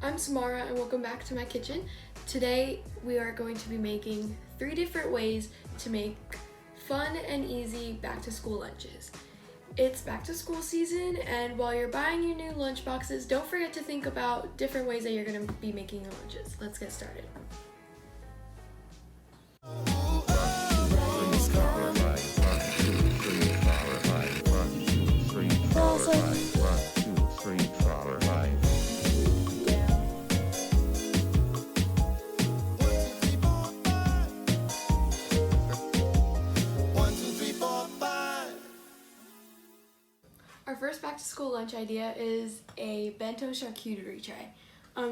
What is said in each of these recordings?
I'm Symarah and welcome back to my kitchen. Today we are going to be making 3 different ways to make fun and easy back to school lunches. It's back to school season, and while you're buying your new lunch boxes, don't forget to think about different ways that you're going to be making your lunches. Let's get started. Our first back to school lunch idea is a bento charcuterie tray.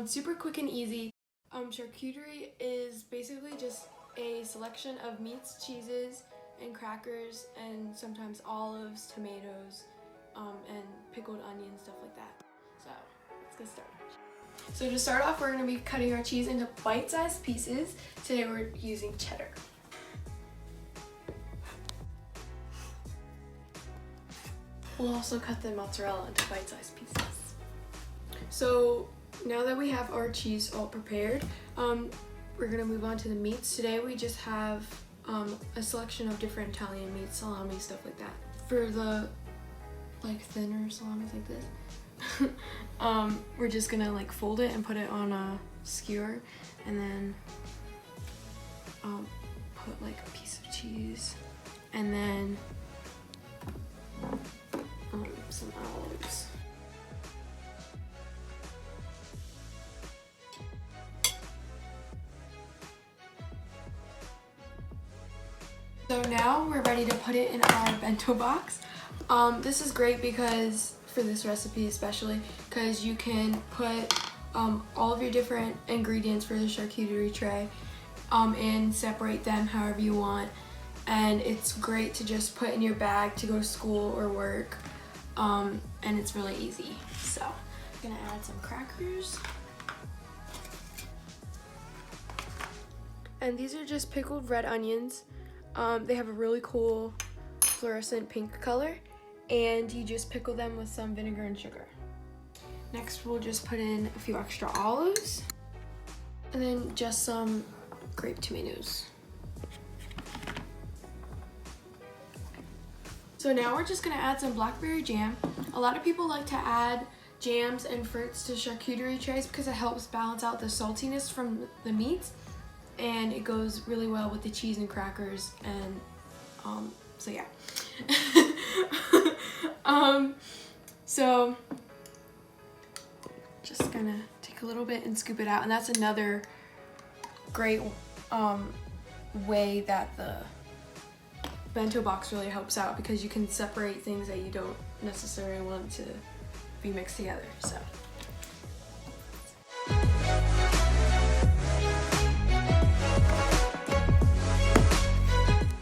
Super quick and easy. Charcuterie is basically just a selection of meats, cheeses, and crackers, and sometimes olives, tomatoes, and pickled onions, stuff like that. So let's get started. So to start off, we're going to be cutting our cheese into bite-sized pieces. Today we're using cheddar. We'll also cut the mozzarella into bite-sized pieces. So now that we have our cheese all prepared, we're gonna move on to the meats. Today we just have a selection of different Italian meats, salami, stuff like that. For the thinner salamis like this, we're just gonna fold it and put it on a skewer, and then put a piece of cheese, and then some olives. So now we're ready to put it in our bento box. This is great because, for this recipe especially, because you can put all of your different ingredients for the charcuterie tray and separate them however you want. And it's great to just put in your bag to go to school or work, and it's really easy. So I'm gonna add some crackers, and these are just pickled red onions. They have a really cool fluorescent pink color, and you just pickle them with some vinegar and sugar. Next we'll just put in a few extra olives, and then just some grape tomatoes. So now we're just gonna add some blackberry jam. A lot of people like to add jams and fruits to charcuterie trays because it helps balance out the saltiness from the meats, and it goes really well with the cheese and crackers, and so yeah. So just gonna take a little bit and scoop it out, and that's another great way that the bento box really helps out, because you can separate things that you don't necessarily want to be mixed together. So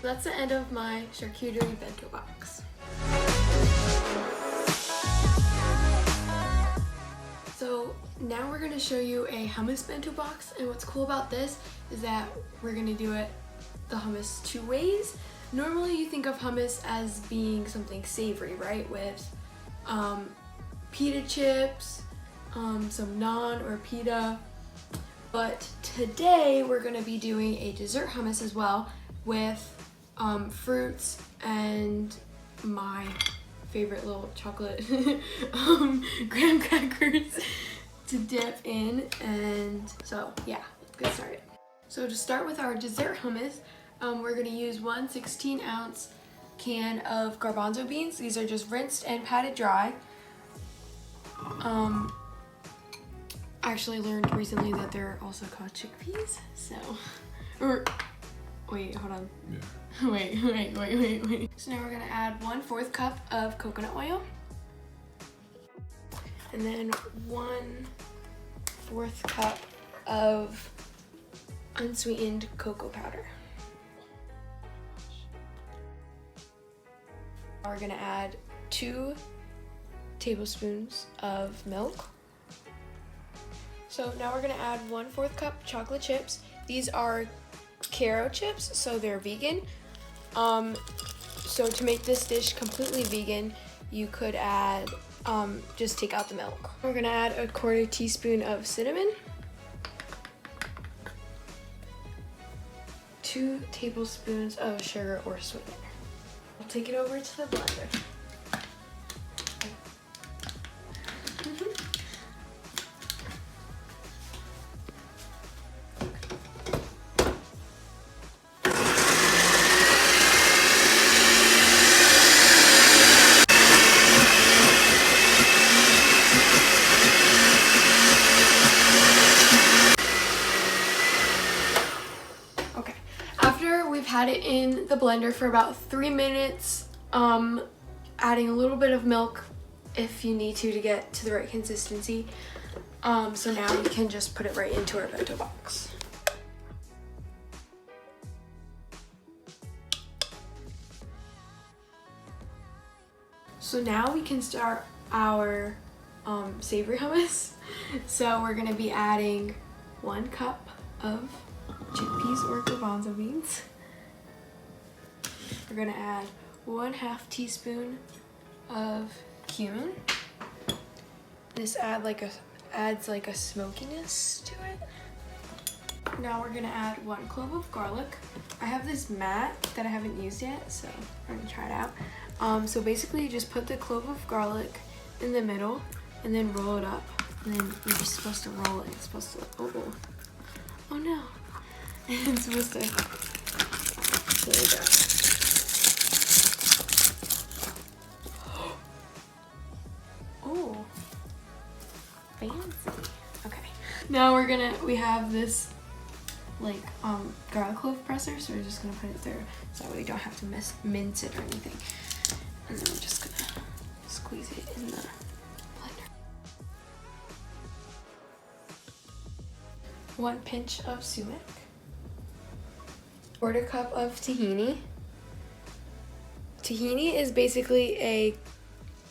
that's the end of my charcuterie bento box. So now we're going to show you a hummus bento box, and what's cool about this is that we're going to do it the hummus 2 ways. Normally you think of hummus as being something savory, right? With pita chips, some naan or pita. But today we're gonna be doing a dessert hummus as well, with fruits and my favorite little chocolate graham crackers to dip in. And so yeah, let's get started. So to start with our dessert hummus, we're going to use 1 16-ounce can of garbanzo beans. These are just rinsed and patted dry. I actually learned recently that they're also called chickpeas. So, wait, hold on. Yeah. Wait. So now we're going to add 1/4 cup of coconut oil, and then 1/4 cup of unsweetened cocoa powder. We're gonna add 2 tablespoons of milk. So now we're gonna add 1/4 cup chocolate chips. These are Caro chips, so they're vegan. So to make this dish completely vegan, you could add just take out the milk. We're gonna add a 1/4 teaspoon of cinnamon, 2 tablespoons of sugar or sweetener. We'll take it over to the blender. We've had it in the blender for about 3 minutes, adding a little bit of milk if you need to get to the right consistency. So now we can just put it right into our bento box. So now we can start our savory hummus. So we're gonna be adding 1 cup of chickpeas or garbanzo beans. We're gonna add 1/2 teaspoon of cumin. This adds like a smokiness to it. Now we're gonna add 1 clove of garlic. I have this mat that I haven't used yet, so we're gonna try it out. So basically you just put the clove of garlic in the middle and then roll it up. And then you're just supposed to roll it. It's supposed to, oh no. It's supposed to, there we go. Oh, fancy. Okay. Now we have this like garlic clove presser, so we're just gonna put it through so that we don't have to mince it or anything. And then we're just gonna squeeze it in the blender. 1 pinch of sumac. 1/4 cup of tahini. Tahini is basically a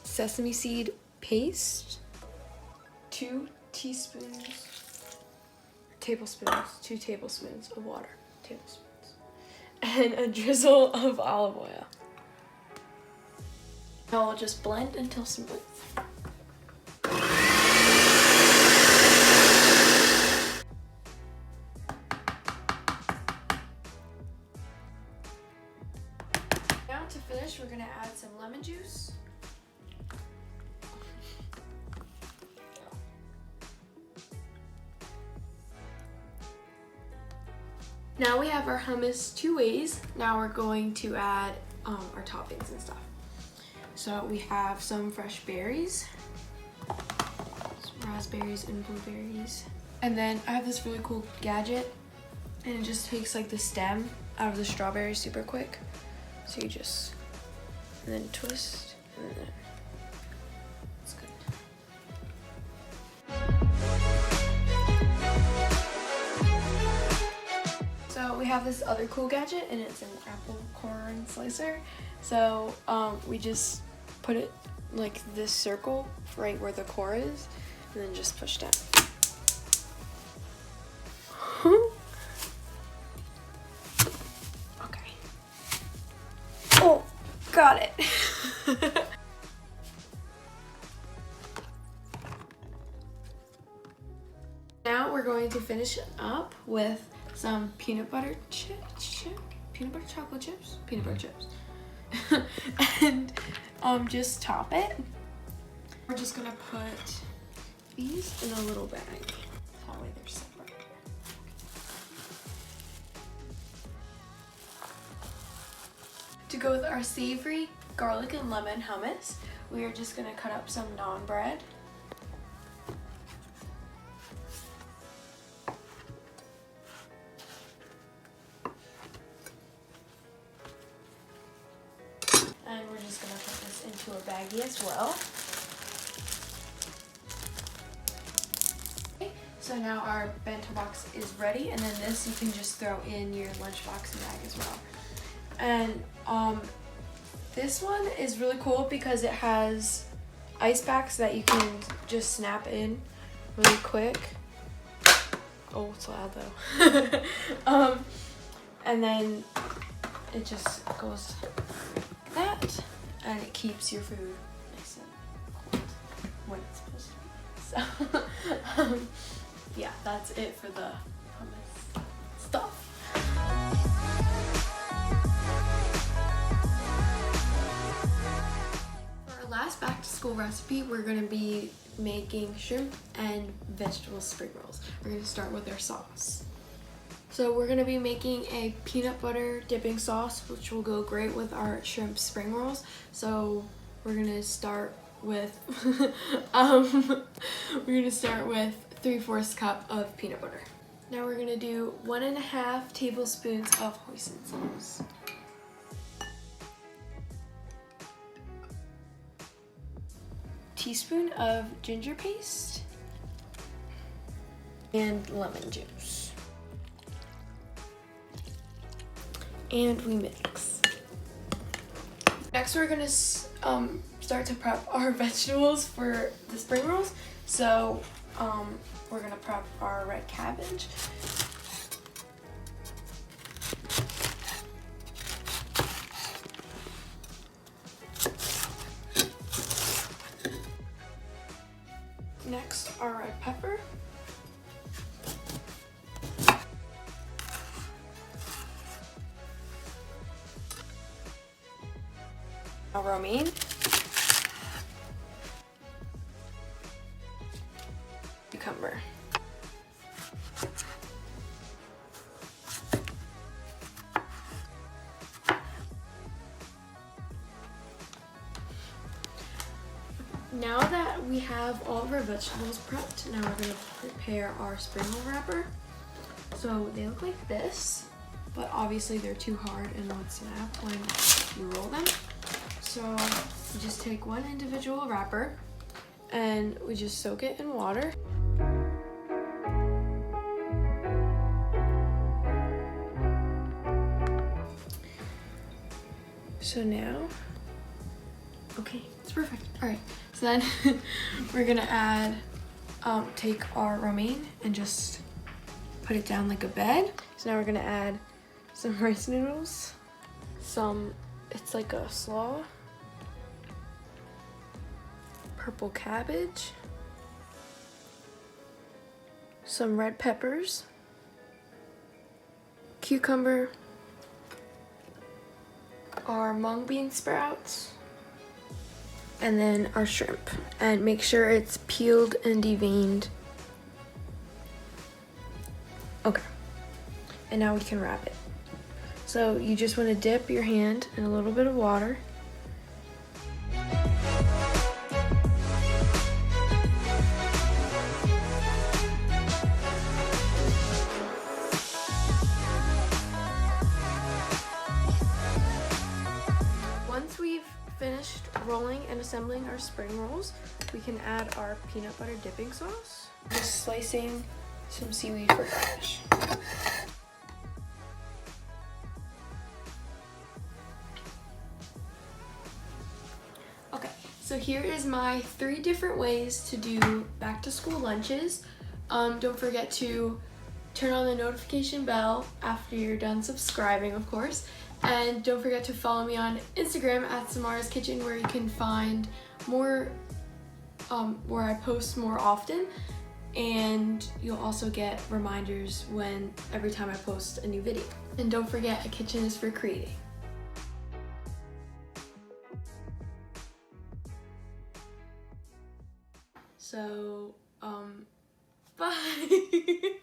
sesame seed paste. 2 tablespoons of water. And a drizzle of olive oil. Now we'll just blend until smooth. Now to finish, we're gonna add some lemon juice. Now we have our hummus 2 ways. Now we're going to add our toppings and stuff. So we have some fresh berries, some raspberries and blueberries. And then I have this really cool gadget, and it just takes like the stem out of the strawberry super quick. So you just, and then twist, and then it's good. So we have this other cool gadget, and it's an apple corn slicer. So we just put it like this circle right where the core is, and then just push down. Okay. Oh, got it. Now we're going to finish it up with some peanut butter chocolate chips, and just top it. We're just gonna put these in a little bag. That way they're separate. To go with our savory garlic and lemon hummus, we are just gonna cut up some naan bread. And we're just gonna put this into a baggie as well. Okay, so now our bento box is ready, and then this you can just throw in your lunchbox bag as well. And this one is really cool because it has ice packs that you can just snap in really quick. Oh, it's loud though. And then it just goes like that, and it keeps your food nice and cold. So, yeah, that's it for the hummus stuff. For our last back to school recipe, we're gonna be making shrimp and vegetable spring rolls. We're gonna start with our sauce. So we're gonna be making a peanut butter dipping sauce, which will go great with our shrimp spring rolls. So we're gonna start with we're gonna start with 3/4 cup of peanut butter. Now we're gonna do 1.5 tablespoons of hoisin sauce. Teaspoon of ginger paste and lemon juice. And we mix. Next we're gonna start to prep our vegetables for the spring rolls. So we're gonna prep our red cabbage. Next, our red pepper. Our romaine. Cucumber. Now that we have all of our vegetables prepped, now we're going to prepare our spring roll wrapper. So they look like this, but obviously they're too hard and won't snap when you roll them. So you just take one individual wrapper and we just soak it in water. So now, okay, it's perfect. All right, so then we're gonna add, take our romaine and just put it down like a bed. So now we're gonna add some rice noodles, it's like a slaw, purple cabbage, some red peppers, cucumber, our mung bean sprouts, and then our shrimp. And make sure it's peeled and deveined. Okay, and now we can wrap it. So you just want to dip your hand in a little bit of water. Once we've finished rolling and assembling our spring rolls, we can add our peanut butter dipping sauce. Just slicing some seaweed for garnish. Okay, so here is my 3 different ways to do back to school lunches. Don't forget to turn on the notification bell after you're done subscribing, of course. And don't forget to follow me on Instagram at Symarah's Kitchen, where you can find more, where I post more often. And you'll also get reminders every time I post a new video. And don't forget, a kitchen is for creating. So, bye.